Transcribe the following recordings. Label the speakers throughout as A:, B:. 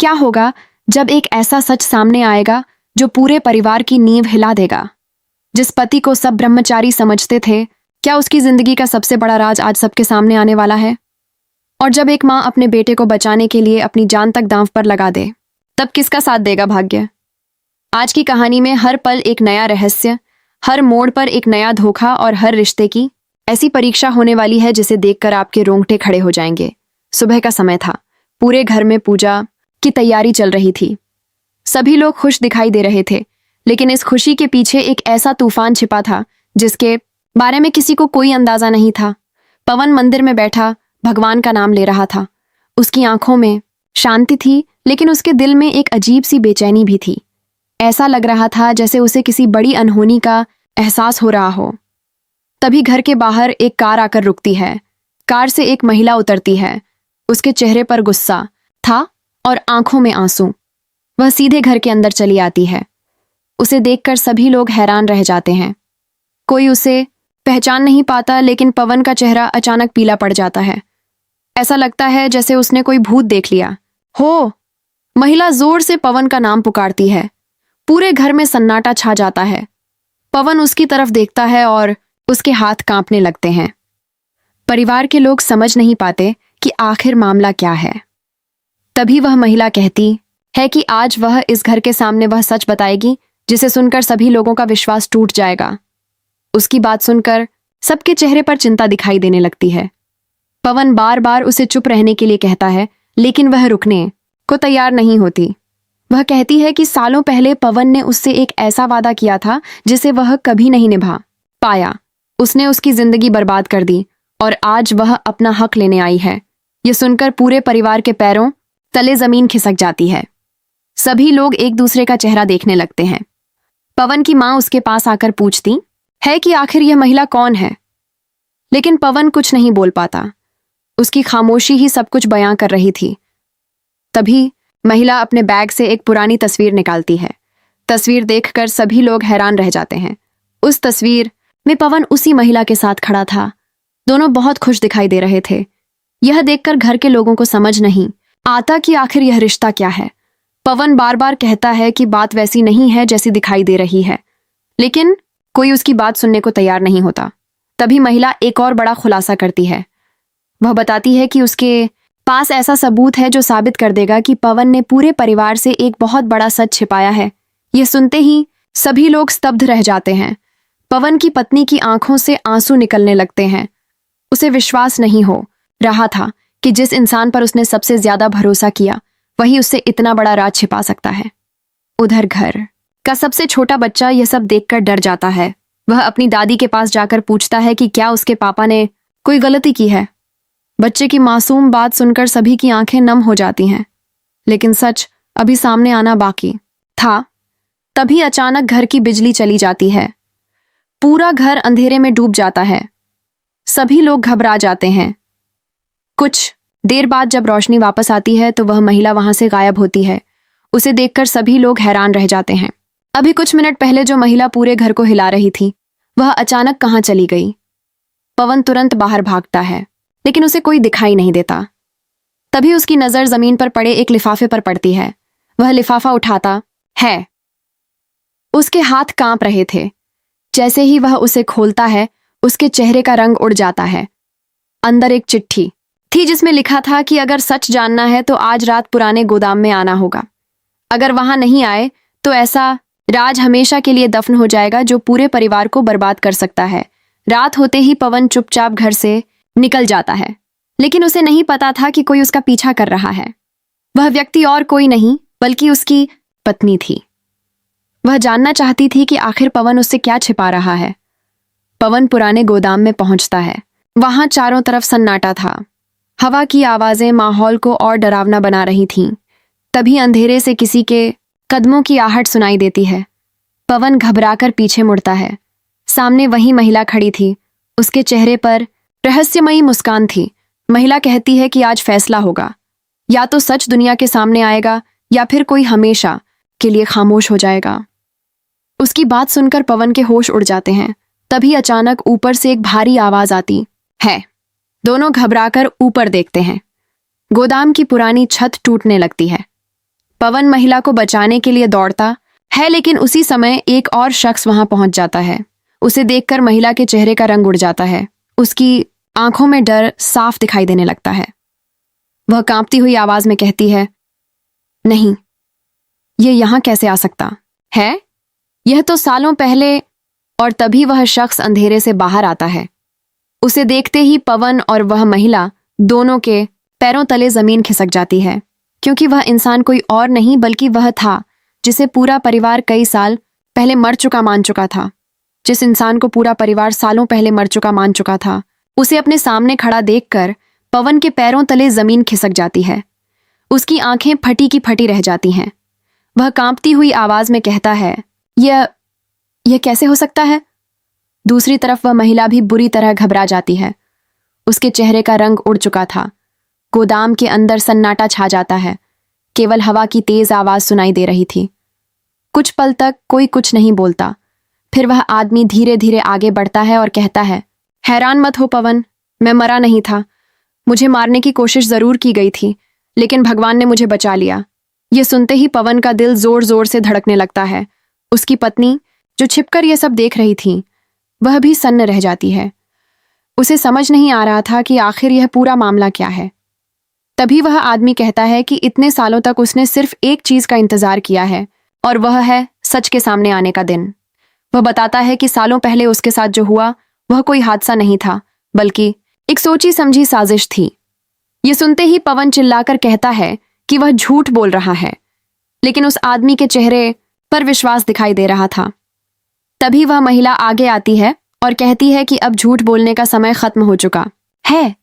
A: क्या होगा जब एक ऐसा सच सामने आएगा जो पूरे परिवार की नींव हिला देगा। जिस पति को सब ब्रह्मचारी समझते थे, क्या उसकी जिंदगी का सबसे बड़ा राज आज सबके सामने आने वाला है? और जब एक माँ अपने बेटे को बचाने के लिए अपनी जान तक दांव पर लगा दे, तब किसका साथ देगा भाग्य? आज की कहानी में हर पल एक नया रहस्य, हर मोड़ पर एक नया धोखा और हर रिश्ते की ऐसी परीक्षा होने वाली है जिसे देखकर आपके रोंगटे खड़े हो जाएंगे। सुबह का समय था। पूरे घर में पूजा की तैयारी चल रही थी। सभी लोग खुश दिखाई दे रहे थे, लेकिन इस खुशी के पीछे एक ऐसा तूफान छिपा था जिसके बारे में किसी को कोई अंदाजा नहीं था। पवन मंदिर में बैठा भगवान का नाम ले रहा था। उसकी आंखों में शांति थी, लेकिन उसके दिल में एक अजीब सी बेचैनी भी थी। ऐसा लग रहा था जैसे उसे किसी बड़ी अनहोनी का एहसास हो रहा हो। तभी घर के बाहर एक कार आकर रुकती है। कार से एक महिला उतरती है। उसके चेहरे पर गुस्सा था और आंखों में आंसू। वह सीधे घर के अंदर चली आती है। उसे देखकर सभी लोग हैरान रह जाते हैं। कोई उसे पहचान नहीं पाता, लेकिन पवन का चेहरा अचानक पीला पड़ जाता है। ऐसा लगता है जैसे उसने कोई भूत देख लिया हो। महिला जोर से पवन का नाम पुकारती है। पूरे घर में सन्नाटा छा जाता है। पवन उसकी तरफ देखता है और उसके हाथ कांपने लगते हैं। परिवार के लोग समझ नहीं पाते कि आखिर मामला क्या है। तभी वह महिला कहती है कि आज वह इस घर के सामने वह सच बताएगी जिसे सुनकर सभी लोगों का विश्वास टूट जाएगा। उसकी बात सुनकर सबके चेहरे पर चिंता दिखाई देने लगती है। पवन बार बार उसे चुप रहने के लिए कहता है, लेकिन वह रुकने को तैयार नहीं होती। वह कहती है कि सालों पहले पवन ने उससे एक ऐसा वादा किया था जिसे वह कभी नहीं निभा पाया। उसने उसकी जिंदगी बर्बाद कर दी और आज वह अपना हक लेने आई है। यह सुनकर पूरे परिवार के पैरों तले जमीन खिसक जाती है। सभी लोग एक दूसरे का चेहरा देखने लगते हैं। पवन की माँ उसके पास आकर पूछती है कि आखिर यह महिला कौन है, लेकिन पवन कुछ नहीं बोल पाता। उसकी खामोशी ही सब कुछ बयां कर रही थी। तभी महिला अपने बैग से एक पुरानी तस्वीर निकालती है। तस्वीर देखकर सभी लोग हैरान रह जाते हैं। उस तस्वीर में पवन उसी महिला के साथ खड़ा था। दोनों बहुत खुश दिखाई दे रहे थे। यह देखकर घर के लोगों को समझ नहीं आता कि आखिर यह रिश्ता क्या है। पवन बार बार कहता है कि बात वैसी नहीं है जैसी दिखाई दे रही है, लेकिन कोई उसकी बात सुनने को तैयार नहीं होता। तभी महिला एक और बड़ा खुलासा करती है। वह बताती है कि उसके पास ऐसा सबूत है जो साबित कर देगा कि पवन ने पूरे परिवार से एक बहुत बड़ा सच छिपाया है। यह सुनते ही सभी लोग स्तब्ध रह जाते हैं। पवन की पत्नी की आंखों से आंसू निकलने लगते हैं। उसे विश्वास नहीं हो रहा था कि जिस इंसान पर उसने सबसे ज्यादा भरोसा किया वही उससे इतना बड़ा राज छिपा सकता है। उधर घर का सबसे छोटा बच्चा यह सब देखकर डर जाता है। वह अपनी दादी के पास जाकर पूछता है कि क्या उसके पापा ने कोई गलती की है। बच्चे की मासूम बात सुनकर सभी की आंखें नम हो जाती हैं, लेकिन सच अभी सामने आना बाकी था। तभी अचानक घर की बिजली चली जाती है। पूरा घर अंधेरे में डूब जाता है। सभी लोग घबरा जाते हैं। कुछ देर बाद जब रोशनी वापस आती है तो वह महिला वहां से गायब होती है। उसे देखकर सभी लोग हैरान रह जाते हैं। अभी कुछ मिनट पहले जो महिला पूरे घर को हिला रही थी, वह अचानक कहाँ चली गई? पवन तुरंत बाहर भागता है, लेकिन उसे कोई दिखाई नहीं देता। तभी उसकी नजर जमीन पर पड़े एक लिफाफे पर पड़ती है। वह लिफाफा उठाता है। उसके हाथ कांप रहे थे। जैसे ही वह उसे खोलता है, उसके चेहरे का रंग उड़ जाता है। अंदर एक चिट्ठी थी जिसमें लिखा था कि अगर सच जानना है तो आज रात पुराने गोदाम में आना होगा। अगर वहां नहीं आए तो ऐसा राज हमेशा के लिए दफन हो जाएगा जो पूरे परिवार को बर्बाद कर सकता है। रात होते ही पवन चुपचाप घर से निकल जाता है, लेकिन उसे नहीं पता था कि कोई उसका पीछा कर रहा है। वह व्यक्ति और कोई नहीं बल्कि उसकी पत्नी थी। वह जानना चाहती थी कि आखिर पवन उससे क्या छिपा रहा है। पवन पुराने गोदाम में पहुंचता है। वहां चारों तरफ सन्नाटा था। हवा की आवाजें माहौल को और डरावना बना रही थीं। तभी अंधेरे से किसी के कदमों की आहट सुनाई देती है। पवन घबराकर पीछे मुड़ता है। सामने वही महिला खड़ी थी। उसके चेहरे पर रहस्यमयी मुस्कान थी। महिला कहती है कि आज फैसला होगा, या तो सच दुनिया के सामने आएगा या फिर कोई हमेशा के लिए खामोश हो जाएगा। उसकी बात सुनकर पवन के होश उड़ जाते हैं। तभी अचानक ऊपर से एक भारी आवाज आती है। दोनों घबराकर ऊपर देखते हैं। गोदाम की पुरानी छत टूटने लगती है। पवन महिला को बचाने के लिए दौड़ता है, लेकिन उसी समय एक और शख्स वहां पहुंच जाता है। उसे देखकर महिला के चेहरे का रंग उड़ जाता है। उसकी आंखों में डर साफ दिखाई देने लगता है। वह कांपती हुई आवाज में कहती है, नहीं, ये यहां कैसे आ सकता है? यह तो सालों पहले। और तभी वह शख्स अंधेरे से बाहर आता है। उसे देखते ही पवन और वह महिला दोनों के पैरों तले जमीन खिसक जाती है, क्योंकि वह इंसान कोई और नहीं बल्कि वह था जिसे पूरा परिवार कई साल पहले मर चुका मान चुका था। जिस इंसान को पूरा परिवार सालों पहले मर चुका मान चुका था, उसे अपने सामने खड़ा देखकर पवन के पैरों तले जमीन खिसक जाती है। उसकी आंखें फटी की फटी रह जाती हैं। वह कांपती हुई आवाज में कहता है, यह कैसे हो सकता है? दूसरी तरफ वह महिला भी बुरी तरह घबरा जाती है। उसके चेहरे का रंग उड़ चुका था। गोदाम के अंदर सन्नाटा छा जाता है। केवल हवा की तेज आवाज सुनाई दे रही थी। कुछ पल तक कोई कुछ नहीं बोलता। फिर वह आदमी धीरे धीरे आगे बढ़ता है और कहता है, हैरान मत हो पवन, मैं मरा नहीं था। मुझे मारने की कोशिश जरूर की गई थी, लेकिन भगवान ने मुझे बचा लिया। यह सुनते ही पवन का दिल जोर जोर से धड़कने लगता है। उसकी पत्नी, जो छिपकर यह सब देख रही थी, वह भी सन्न रह जाती है। उसे समझ नहीं आ रहा था कि आखिर यह पूरा मामला क्या है। तभी वह आदमी कहता है कि इतने सालों तक उसने सिर्फ एक चीज का इंतजार किया है, और वह है सच के सामने आने का दिन। वह बताता है कि सालों पहले उसके साथ जो हुआ वह कोई हादसा नहीं था, बल्कि एक सोची समझी साजिश थी। यह सुनते ही पवन चिल्लाकर कहता है कि वह झूठ बोल रहा है, लेकिन उस आदमी के चेहरे पर विश्वास दिखाई दे रहा था। तभी वह महिला आगे आती है और कहती है कि अब झूठ बोलने का समय खत्म हो चुका है।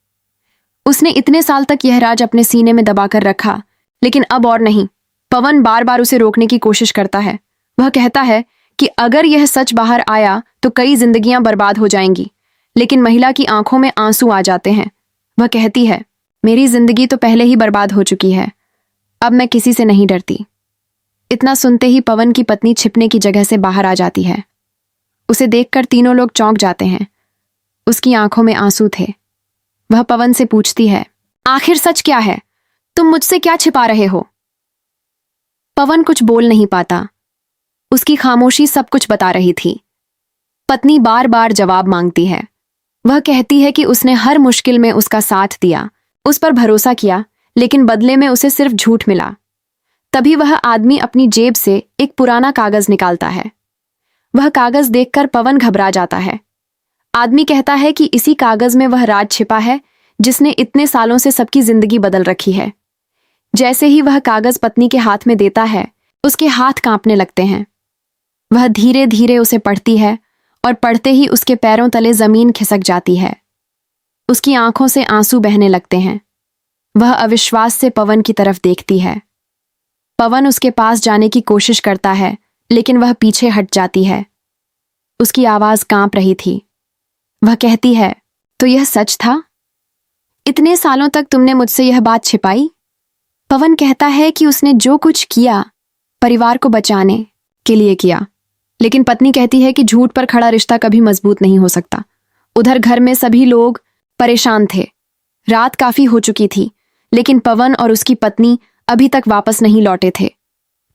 A: उसने इतने साल तक यह राज अपने सीने में दबाकर रखा, लेकिन अब और नहीं। पवन बार बार उसे रोकने की कोशिश करता है। वह कहता है कि अगर यह सच बाहर आया तो कई जिंदगियां बर्बाद हो जाएंगी, लेकिन महिला की आंखों में आंसू आ जाते हैं। वह कहती है, मेरी जिंदगी तो पहले ही बर्बाद हो चुकी है, अब मैं किसी से नहीं डरती। इतना सुनते ही पवन की पत्नी छिपने की जगह से बाहर आ जाती है। उसे देखकर तीनों लोग चौंक जाते हैं। उसकी आंखों में आंसू थे। वह पवन से पूछती है, आखिर सच क्या है? तुम मुझसे क्या छिपा रहे हो? पवन कुछ बोल नहीं पाता। उसकी खामोशी सब कुछ बता रही थी। पत्नी बार बार जवाब मांगती है। वह कहती है कि उसने हर मुश्किल में उसका साथ दिया, उस पर भरोसा किया, लेकिन बदले में उसे सिर्फ झूठ मिला। तभी वह आदमी अपनी जेब से एक पुराना कागज निकालता है। वह कागज देखकर पवन घबरा जाता है। आदमी कहता है कि इसी कागज में वह राज छिपा है जिसने इतने सालों से सबकी जिंदगी बदल रखी है। जैसे ही वह कागज पत्नी के हाथ में देता है, उसके हाथ कांपने लगते हैं। वह धीरे धीरे उसे पढ़ती है और पढ़ते ही उसके पैरों तले जमीन खिसक जाती है। उसकी आंखों से आंसू बहने लगते हैं। वह अविश्वास से पवन की तरफ देखती है। पवन उसके पास जाने की कोशिश करता है, लेकिन वह पीछे हट जाती है। उसकी आवाज कांप रही थी। वह कहती है, तो यह सच था? इतने सालों तक तुमने मुझसे यह बात छिपाई? पवन कहता है कि उसने जो कुछ किया परिवार को बचाने के लिए किया, लेकिन पत्नी कहती है कि झूठ पर खड़ा रिश्ता कभी मजबूत नहीं हो सकता। उधर घर में सभी लोग परेशान थे। रात काफी हो चुकी थी, लेकिन पवन और उसकी पत्नी अभी तक वापस नहीं लौटे थे।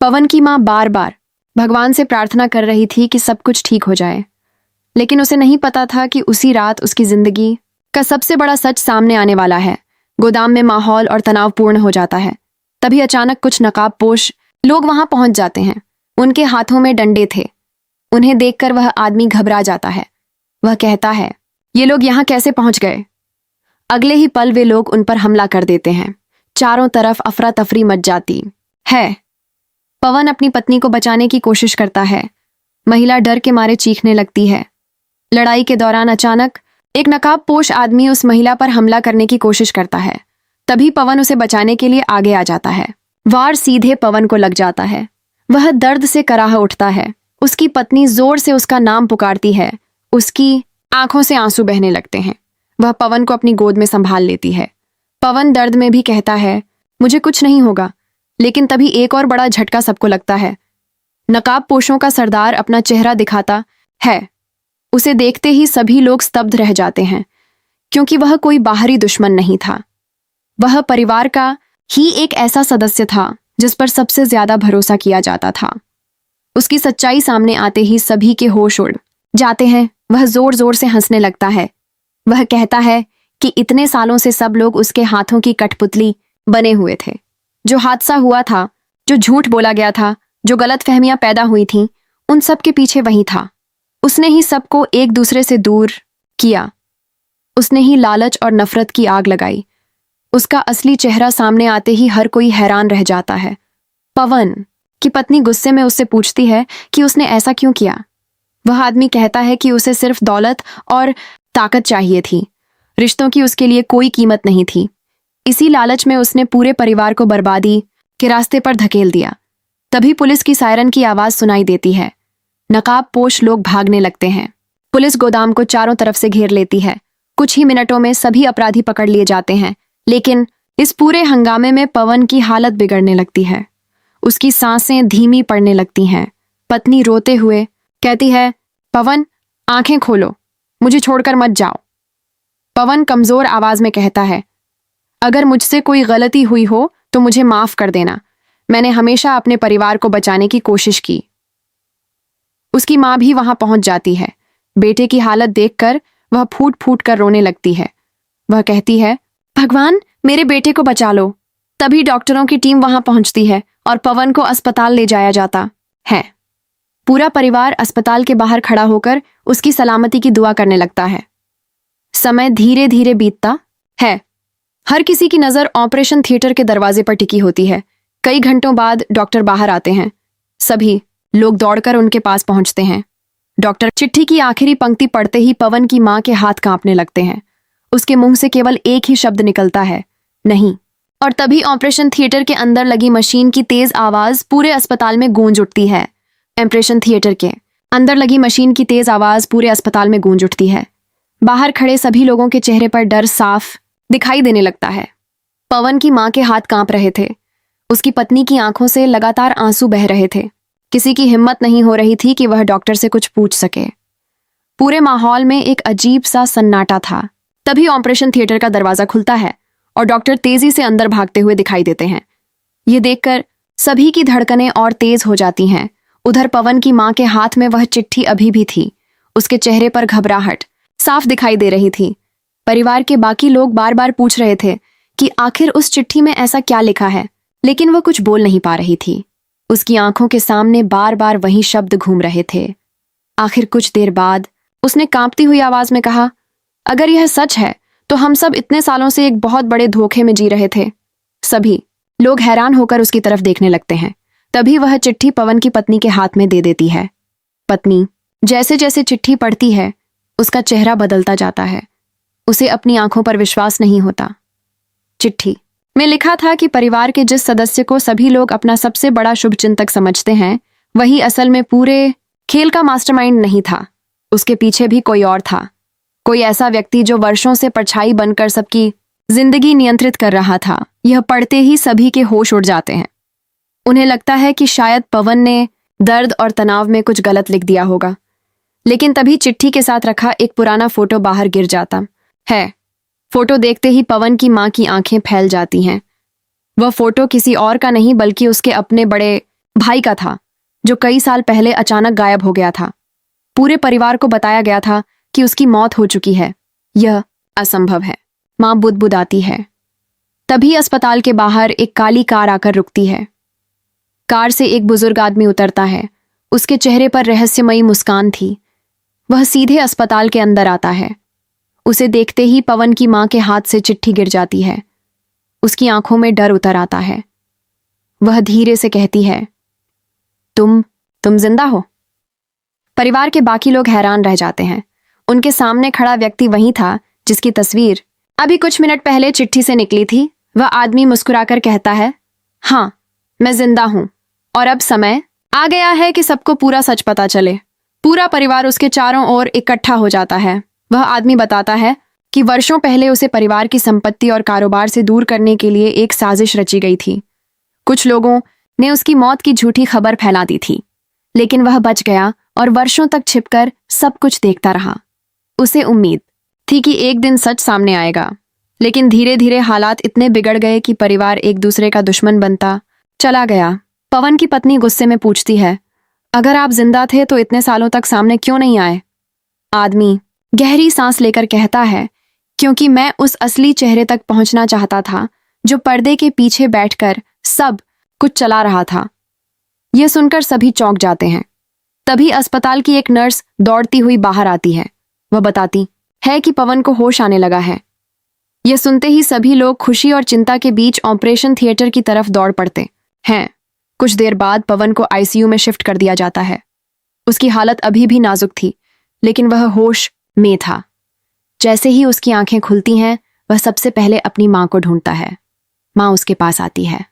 A: पवन की मां बार बार भगवान से प्रार्थना कर रही थी कि सब कुछ ठीक हो जाए, लेकिन उसे नहीं पता था कि उसी रात उसकी जिंदगी का सबसे बड़ा सच सामने आने वाला है। गोदाम में माहौल और तनावपूर्ण हो जाता है। तभी अचानक कुछ नकाबपोश लोग वहां पहुंच जाते हैं। उनके हाथों में डंडे थे। उन्हें देखकर वह आदमी घबरा जाता है। वह कहता है, ये लोग यहां कैसे पहुंच गए? अगले ही पल वे लोग उन पर हमला कर देते हैं। चारों तरफ अफरा तफरी मच जाती है। पवन अपनी पत्नी को बचाने की कोशिश करता है। महिला डर के मारे चीखने लगती है। लड़ाई के दौरान अचानक एक नकाबपोश आदमी उस महिला पर हमला करने की कोशिश करता है। तभी पवन उसे बचाने के लिए आगे आ जाता है। वार सीधे पवन को लग जाता है। वह दर्द से कराह उठता है। उसकी पत्नी जोर से उसका नाम पुकारती है। उसकी आंखों से आंसू बहने लगते हैं। वह पवन को अपनी गोद में संभाल लेती है। पवन दर्द में भी कहता है, मुझे कुछ नहीं होगा। लेकिन तभी एक और बड़ा झटका सबको लगता है। नकाबपोशों का सरदार अपना चेहरा दिखाता है। उसे देखते ही सभी लोग स्तब्ध रह जाते हैं, क्योंकि वह कोई बाहरी दुश्मन नहीं था। वह परिवार का ही एक ऐसा सदस्य था जिस पर सबसे ज्यादा भरोसा किया जाता था। उसकी सच्चाई सामने आते ही सभी के होश उड़ जाते हैं। वह जोर जोर से हंसने लगता है। वह कहता है कि इतने सालों से सब लोग उसके हाथों की कठपुतली बने हुए थे। जो हादसा हुआ था, जो झूठ बोला गया था, जो गलतफहमियां पैदा हुई थीं, उन सब के पीछे वही था। उसने ही सबको एक दूसरे से दूर किया। उसने ही लालच और नफरत की आग लगाई। उसका असली चेहरा सामने आते ही हर कोई हैरान रह जाता है। पवन की पत्नी गुस्से में उससे पूछती है कि उसने ऐसा क्यों किया। वह आदमी कहता है कि उसे सिर्फ दौलत और ताकत चाहिए थी। रिश्तों की उसके लिए कोई कीमत नहीं थी। इसी लालच में उसने पूरे परिवार को बर्बादी के रास्ते पर धकेल दिया। तभी पुलिस की सायरन की आवाज सुनाई देती है। नकाबपोश लोग भागने लगते हैं। पुलिस गोदाम को चारों तरफ से घेर लेती है। कुछ ही मिनटों में सभी अपराधी पकड़ लिए जाते हैं। लेकिन इस पूरे हंगामे में पवन की हालत बिगड़ने लगती है। उसकी सांसें धीमी पड़ने लगती हैं। पत्नी रोते हुए कहती है, पवन, आंखें खोलो, मुझे छोड़कर मत जाओ। पवन कमजोर आवाज में कहता है, अगर मुझसे कोई गलती हुई हो तो मुझे माफ कर देना। मैंने हमेशा अपने परिवार को बचाने की कोशिश की। उसकी मां भी वहां पहुंच जाती है। बेटे की हालत देखकर वह फूट फूट कर रोने लगती है। वह कहती है, भगवान, मेरे बेटे को बचा लो। तभी डॉक्टरों की टीम वहां पहुंचती है और पवन को अस्पताल ले जाया जाता है। पूरा परिवार अस्पताल के बाहर खड़ा होकर उसकी सलामती की दुआ करने लगता है। समय धीरे धीरे बीतता है। हर किसी की नजर ऑपरेशन थिएटर के दरवाजे पर टिकी होती है। कई घंटों बाद डॉक्टर बाहर आते हैं। सभी लोग दौड़कर उनके पास पहुंचते हैं। डॉक्टर चिट्ठी की आखिरी पंक्ति पढ़ते ही पवन की मां के हाथ कांपने लगते हैं। उसके मुंह से केवल एक ही शब्द निकलता है, नहीं। और तभी ऑपरेशन थिएटर के अंदर लगी मशीन की तेज आवाज पूरे अस्पताल में गूंज उठती है। ऑपरेशन थिएटर के अंदर लगी मशीन की तेज आवाज पूरे अस्पताल में गूंज उठती है। बाहर खड़े सभी लोगों के चेहरे पर डर साफ दिखाई देने लगता है। पवन की मां के हाथ कांप रहे थे। उसकी पत्नी की आंखों से लगातार आंसू बह रहे थे। किसी की हिम्मत नहीं हो रही थी कि वह डॉक्टर से कुछ पूछ सके। पूरे माहौल में एक अजीब सा सन्नाटा था। तभी ऑपरेशन थिएटर का दरवाजा खुलता है और डॉक्टर तेजी से अंदर भागते हुए दिखाई देते हैं। ये देखकर सभी की धड़कनें और तेज हो जाती हैं। उधर पवन की मां के हाथ में वह चिट्ठी अभी भी थी। उसके चेहरे पर घबराहट साफ दिखाई दे रही थी। परिवार के बाकी लोग बार बार पूछ रहे थे कि आखिर उस चिट्ठी में ऐसा क्या लिखा है, लेकिन वह कुछ बोल नहीं पा रही थी। उसकी आंखों के सामने बार बार वही शब्द घूम रहे थे। आखिर कुछ देर बाद उसने कांपती हुई आवाज में कहा, अगर यह सच है तो हम सब इतने सालों से एक बहुत बड़े धोखे में जी रहे थे। सभी लोग हैरान होकर उसकी तरफ देखने लगते हैं। तभी वह चिट्ठी पवन की पत्नी के हाथ में दे देती है। पत्नी जैसे जैसे चिट्ठी पढ़ती है, उसका चेहरा बदलता जाता है। उसे अपनी आंखों पर विश्वास नहीं होता। चिट्ठी में लिखा था कि परिवार के जिस सदस्य को सभी लोग अपना सबसे बड़ा शुभचिंतक समझते हैं, वही असल में पूरे खेल का मास्टरमाइंड नहीं था। उसके पीछे भी कोई और था। कोई ऐसा व्यक्ति जो वर्षों से परछाई बनकर सबकी जिंदगी नियंत्रित कर रहा था। यह पढ़ते ही सभी के होश उड़ जाते हैं। उन्हें लगता है कि शायद पवन ने दर्द और तनाव में कुछ गलत लिख दिया होगा। लेकिन तभी चिट्ठी के साथ रखा एक पुराना फोटो बाहर गिर जाता है। फोटो देखते ही पवन की मां की आंखें फैल जाती हैं। वह फोटो किसी और का नहीं बल्कि उसके अपने बड़े भाई का था, जो कई साल पहले अचानक गायब हो गया था। पूरे परिवार को बताया गया था कि उसकी मौत हो चुकी है। यह असंभव है। मां बुदबुदाती है। तभी अस्पताल के बाहर एक काली कार आकर रुकती है। कार से एक बुजुर्ग आदमी उतरता है। उसके चेहरे पर रहस्यमयी मुस्कान थी। वह सीधे अस्पताल के अंदर आता है। उसे देखते ही पवन की मां के हाथ से चिट्ठी गिर जाती है। उसकी आंखों में डर उतर आता है। वह धीरे से कहती है, तुम जिंदा हो। परिवार के बाकी लोग हैरान रह जाते हैं। उनके सामने खड़ा व्यक्ति वही था जिसकी तस्वीर अभी कुछ मिनट पहले चिट्ठी से निकली थी। वह आदमी मुस्कुराकर कहता है, हाँ, मैं जिंदा हूं और अब समय आ गया है कि सबको पूरा सच पता चले। पूरा परिवार उसके चारों ओर इकट्ठा हो जाता है। वह आदमी बताता है कि वर्षों पहले उसे परिवार की संपत्ति और कारोबार से दूर करने के लिए एक साजिश रची गई थी। कुछ लोगों ने उसकी मौत की झूठी खबर फैला दी थी, लेकिन वह बच गया और वर्षों तक छिपकर सब कुछ देखता रहा। उसे उम्मीद थी कि एक दिन सच सामने आएगा, लेकिन धीरे धीरे हालात इतने बिगड़ गए कि परिवार एक दूसरे का दुश्मन बनता चला गया। पवन की पत्नी गुस्से में पूछती है, अगर आप जिंदा थे तो इतने सालों तक सामने क्यों नहीं आए? आदमी गहरी सांस लेकर कहता है, क्योंकि मैं उस असली चेहरे तक पहुंचना चाहता था जो पर्दे के पीछे बैठकर सब कुछ चला रहा था। यह सुनकर सभी चौंक जाते हैं। तभी अस्पताल की एक नर्स दौड़ती हुई बाहर आती है। वह बताती है कि पवन को होश आने लगा है। यह सुनते ही सभी लोग खुशी और चिंता के बीच ऑपरेशन थिएटर की तरफ दौड़ पड़ते हैं। कुछ देर बाद पवन को आईसीयू में शिफ्ट कर दिया जाता है। उसकी हालत अभी भी नाजुक थी, लेकिन वह होश में था। जैसे ही उसकी आंखें खुलती हैं, वह सबसे पहले अपनी मां को ढूंढता है। मां उसके पास आती है।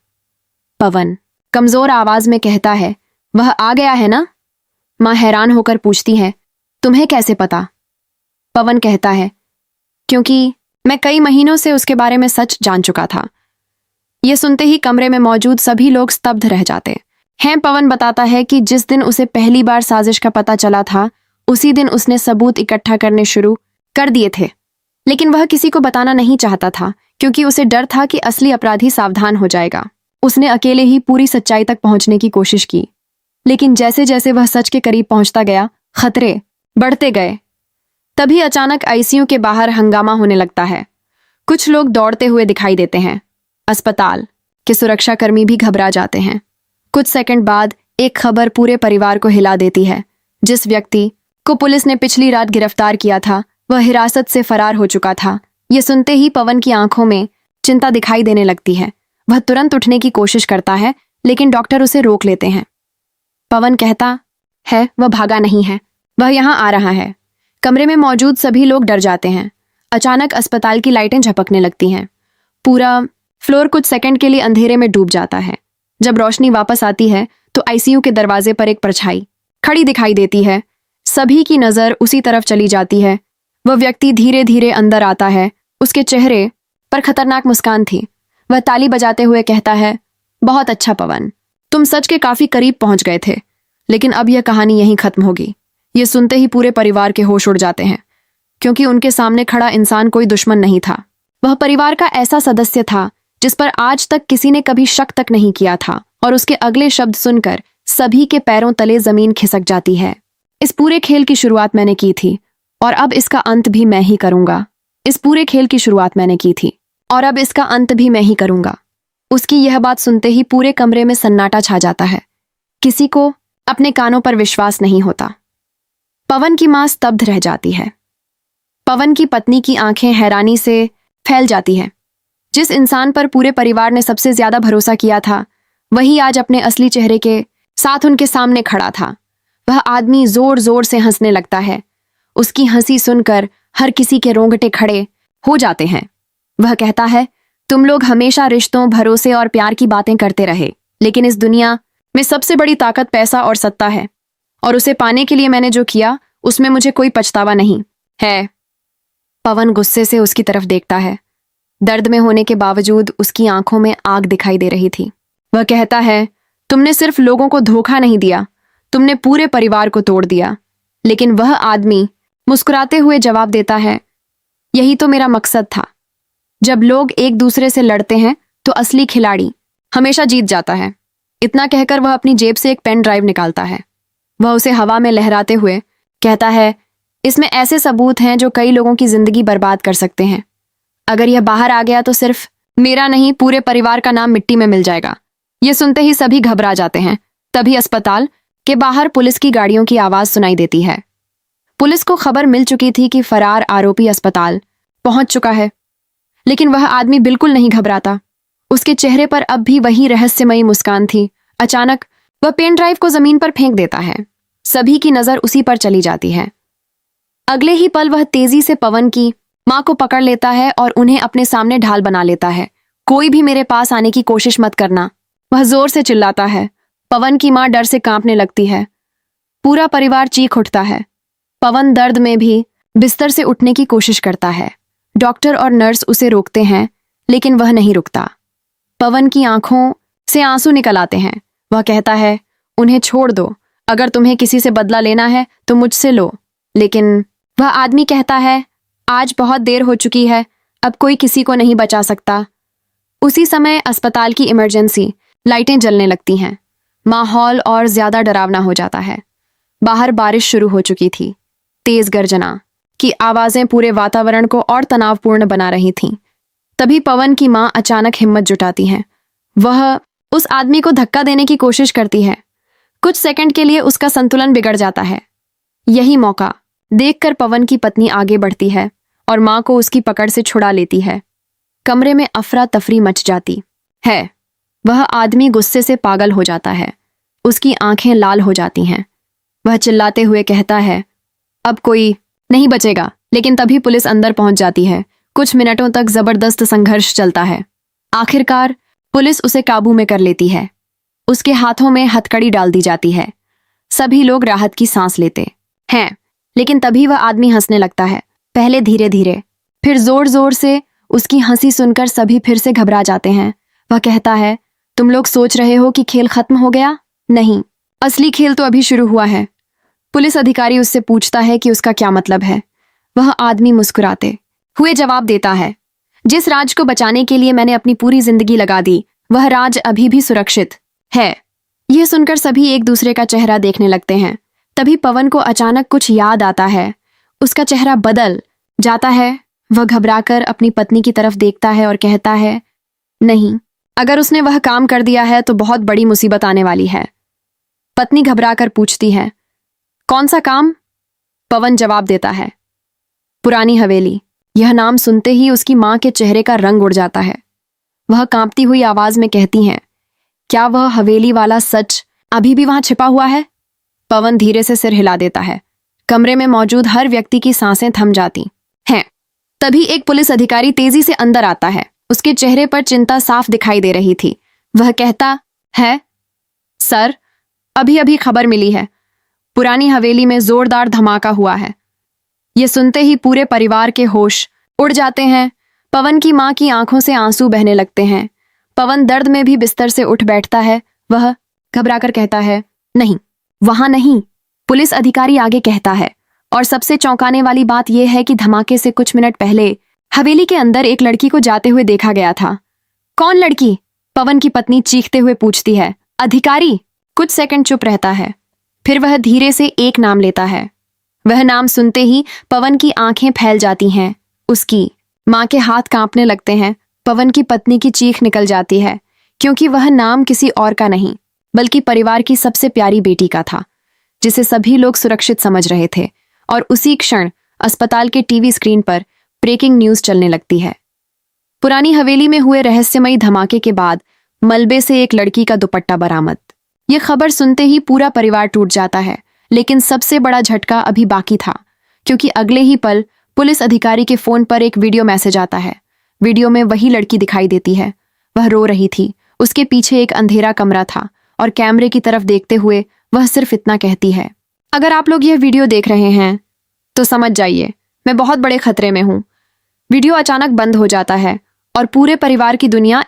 A: पवन कमजोर आवाज में कहता है, वह आ गया है ना? मां हैरान होकर पूछती है, तुम्हें कैसे पता? पवन कहता है, क्योंकि मैं कई महीनों से उसके बारे में सच जान चुका था। यह सुनते ही कमरे में मौजूद सभी लोग स्तब्ध रह जाते हैं। पवन बताता है कि जिस दिन उसे पहली बार साजिश का पता चला था, उसी दिन उसने सबूत इकट्ठा करने शुरू कर दिए थे। लेकिन वह किसी को बताना नहीं चाहता था, क्योंकि उसे डर था कि असली अपराधी सावधान हो जाएगा। उसने अकेले ही पूरी सच्चाई तक पहुंचने की कोशिश की, लेकिन जैसे जैसे वह सच के करीब पहुंचता गया, खतरे बढ़ते गए। तभी अचानक आईसीयू के बाहर हंगामा होने लगता है। कुछ लोग दौड़ते हुए दिखाई देते हैं। अस्पताल के सुरक्षाकर्मी भी घबरा जाते हैं। कुछ सेकंड बाद एक खबर पूरे परिवार को हिला देती है। जिस व्यक्ति को पुलिस ने पिछली रात गिरफ्तार किया था, वह हिरासत से फरार हो चुका था। यह सुनते ही पवन की आंखों में चिंता दिखाई देने लगती है। वह तुरंत उठने की कोशिश करता है, लेकिन डॉक्टर उसे रोक लेते हैं। पवन कहता है, वह भागा नहीं है, वह यहाँ आ रहा है। कमरे में मौजूद सभी लोग डर जाते हैं। अचानक अस्पताल की लाइटें झपकने लगती हैं। पूरा फ्लोर कुछ सेकंड के लिए अंधेरे में डूब जाता है। जब रोशनी वापस आती है तो आईसीयू के दरवाजे पर एक परछाई खड़ी दिखाई देती है। सभी की नजर उसी तरफ चली जाती है। वह व्यक्ति धीरे धीरे अंदर आता है। उसके चेहरे पर खतरनाक मुस्कान थी। वह ताली बजाते हुए कहता है, बहुत अच्छा पवन, तुम सच के काफी करीब पहुंच गए थे, लेकिन अब यह कहानी यहीं खत्म होगी। यह सुनते ही पूरे परिवार के होश उड़ जाते हैं, क्योंकि उनके सामने खड़ा इंसान कोई दुश्मन नहीं था। वह परिवार का ऐसा सदस्य था जिस पर आज तक किसी ने कभी शक तक नहीं किया था, और उसके अगले शब्द सुनकर सभी के पैरों तले जमीन खिसक जाती है। इस पूरे खेल की शुरुआत मैंने की थी, और अब इसका अंत भी मैं ही करूंगा। इस पूरे खेल की शुरुआत मैंने की थी, और अब इसका अंत भी मैं ही करूंगा। उसकी यह बात सुनते ही पूरे कमरे में सन्नाटा छा जाता है। किसी को अपने कानों पर विश्वास नहीं होता। पवन की मां स्तब्ध रह जाती है। पवन की पत्नी की आंखें हैरानी से फैल जाती हैं। जिस इंसान पर पूरे परिवार ने सबसे ज्यादा भरोसा किया था, वही आज अपने असली चेहरे के साथ उनके सामने खड़ा था। वह आदमी जोर जोर से हंसने लगता है। उसकी हंसी सुनकर हर किसी के रोंगटे खड़े हो जाते हैं। वह कहता है, तुम लोग हमेशा रिश्तों, भरोसे और प्यार की बातें करते रहे, लेकिन इस दुनिया में सबसे बड़ी ताकत पैसा और सत्ता है, और उसे पाने के लिए मैंने जो किया उसमें मुझे कोई पछतावा नहीं है। पवन गुस्से से उसकी तरफ देखता है। दर्द में होने के बावजूद उसकी आंखों में आग दिखाई दे रही थी। वह कहता है, तुमने सिर्फ लोगों को धोखा नहीं दिया, तुमने पूरे परिवार को तोड़ दिया। लेकिन वह आदमी मुस्कुराते हुए जवाब देता है, यही तो मेरा मकसद था। जब लोग एक दूसरे से लड़ते हैं तो असली खिलाड़ी हमेशा जीत जाता है। इतना कहकर वह अपनी जेब से एक पेन ड्राइव निकालता है। वह उसे हवा में लहराते हुए कहता है, इसमें ऐसे सबूत हैं जो कई लोगों की जिंदगी बर्बाद कर सकते हैं। अगर यह बाहर आ गया तो सिर्फ मेरा नहीं, पूरे परिवार का नाम मिट्टी में मिल जाएगा। यह सुनते ही सभी घबरा जाते हैं। तभी अस्पताल के बाहर पुलिस की गाड़ियों की आवाज सुनाई देती है। पुलिस को खबर मिल चुकी थी कि फरार आरोपी अस्पताल पहुंच चुका है, लेकिन वह आदमी बिल्कुल नहीं घबराता। उसके चेहरे पर अब भी वही रहस्यमयी मुस्कान थी। अचानक वह पेन ड्राइव को जमीन पर फेंक देता है। सभी की नजर उसी पर चली जाती है। अगले ही पल वह तेजी से पवन की मां को पकड़ लेता है और उन्हें अपने सामने ढाल बना लेता है। कोई भी मेरे पास आने की कोशिश मत करना, वह जोर से चिल्लाता है। पवन की मां डर से कांपने लगती है। पूरा परिवार चीख उठता है। पवन दर्द में भी बिस्तर से उठने की कोशिश करता है। डॉक्टर और नर्स उसे रोकते हैं, लेकिन वह नहीं रुकता। पवन की आंखों से आंसू निकल आते हैं। वह कहता है, उन्हें छोड़ दो, अगर तुम्हें किसी से बदला लेना है तो मुझसे लो। लेकिन वह आदमी कहता है, आज बहुत देर हो चुकी है, अब कोई किसी को नहीं बचा सकता। उसी समय अस्पताल की इमरजेंसी लाइटें जलने लगती हैं। माहौल और ज्यादा डरावना हो जाता है। बाहर बारिश शुरू हो चुकी थी। तेज गर्जना की आवाजें पूरे वातावरण को और तनावपूर्ण बना रही थीं। तभी पवन की मां अचानक हिम्मत जुटाती है। वह उस आदमी को धक्का देने की कोशिश करती है। कुछ सेकंड के लिए उसका संतुलन बिगड़ जाता है। यही मौका देखकर पवन की पत्नी आगे बढ़ती है और मां को उसकी पकड़ से छुड़ा लेती है। कमरे में अफरा तफरी मच जाती है। वह आदमी गुस्से से पागल हो जाता है। उसकी आंखें लाल हो जाती हैं। वह चिल्लाते हुए कहता है, अब कोई नहीं बचेगा। लेकिन तभी पुलिस अंदर पहुंच जाती है। कुछ मिनटों तक जबरदस्त संघर्ष चलता है। आखिरकार पुलिस उसे काबू में कर लेती है। उसके हाथों में हथकड़ी डाल दी जाती है। सभी लोग राहत की सांस लेते हैं। लेकिन तभी वह आदमी हंसने लगता है। पहले धीरे धीरे, फिर जोर जोर से। उसकी हंसी सुनकर सभी फिर से घबरा जाते हैं। वह कहता है, तुम लोग सोच रहे हो कि खेल खत्म हो गया? नहीं, असली खेल तो अभी शुरू हुआ है। पुलिस अधिकारी उससे पूछता है कि उसका क्या मतलब है। वह आदमी मुस्कुराते हुए जवाब देता है, जिस राज को बचाने के लिए मैंने अपनी पूरी जिंदगी लगा दी, वह राज अभी भी सुरक्षित है। यह सुनकर सभी एक दूसरे का चेहरा देखने लगते हैं। तभी पवन को अचानक कुछ याद आता है। उसका चेहरा बदल जाता है। वह घबराकर अपनी पत्नी की तरफ देखता है और कहता है, नहीं, अगर उसने वह काम कर दिया है तो बहुत बड़ी मुसीबत आने वाली है। पत्नी घबराकर पूछती है, कौन सा काम? पवन जवाब देता है, पुरानी हवेली। यह नाम सुनते ही उसकी मां के चेहरे का रंग उड़ जाता है। वह कांपती हुई आवाज में कहती हैं, क्या वह हवेली वाला सच अभी भी वहां छिपा हुआ है? पवन धीरे से सिर हिला देता है। कमरे में मौजूद हर व्यक्ति की सांसें थम जाती हैं। तभी एक पुलिस अधिकारी तेजी से अंदर आता है। उसके चेहरे पर चिंता साफ दिखाई दे रही थी। वह कहता है, सर, अभी अभी खबर मिली है, पुरानी हवेली में जोरदार धमाका हुआ है। यह सुनते ही पूरे परिवार के होश उड़ जाते हैं। पवन की मां की आंखों से आंसू बहने लगते हैं। पवन दर्द में भी बिस्तर से उठ बैठता है। वह घबराकर कहता है, नहीं, वहां नहीं। पुलिस अधिकारी आगे कहता है, और सबसे चौंकाने वाली बात यह है कि धमाके से कुछ मिनट पहले हवेली के अंदर एक लड़की को जाते हुए देखा गया था। कौन लड़की? पवन की पत्नी चीखते हुए पूछती है। अधिकारी कुछ सेकंड चुप रहता है। फिर वह धीरे से एक नाम लेता है। वह नाम सुनते ही पवन की आंखें फैल जाती हैं। उसकी मां के हाथ कांपने लगते हैं। पवन की पत्नी की चीख निकल जाती है, क्योंकि वह नाम किसी और का नहीं बल्कि परिवार की सबसे प्यारी बेटी का था, जिसे सभी लोग सुरक्षित समझ रहे थे। और उसी क्षण अस्पताल के टीवी स्क्रीन पर ब्रेकिंग न्यूज चलने लगती है। पुरानी हवेली में हुए रहस्यमयी धमाके के बाद मलबे से एक लड़की का दुपट्टा बरामद। यह खबर सुनते ही पूरा परिवार टूट जाता है। लेकिन सबसे बड़ा झटका अभी बाकी था, क्योंकि अगले ही पल पुलिस अधिकारी के फोन पर एक वीडियो मैसेज आता है। वीडियो में वही लड़की दिखाई देती है। वह रो रही थी। उसके पीछे एक अंधेरा कमरा था और कैमरे की तरफ देखते हुए वह सिर्फ इतना कहती है, अगर आप लोग यह वीडियो देख रहे हैं तो समझ जाइए, मैं बहुत बड़े खतरे में हूं। वीडियो अचानक बंद हो जाता है और पूरे परिवार की दुनिया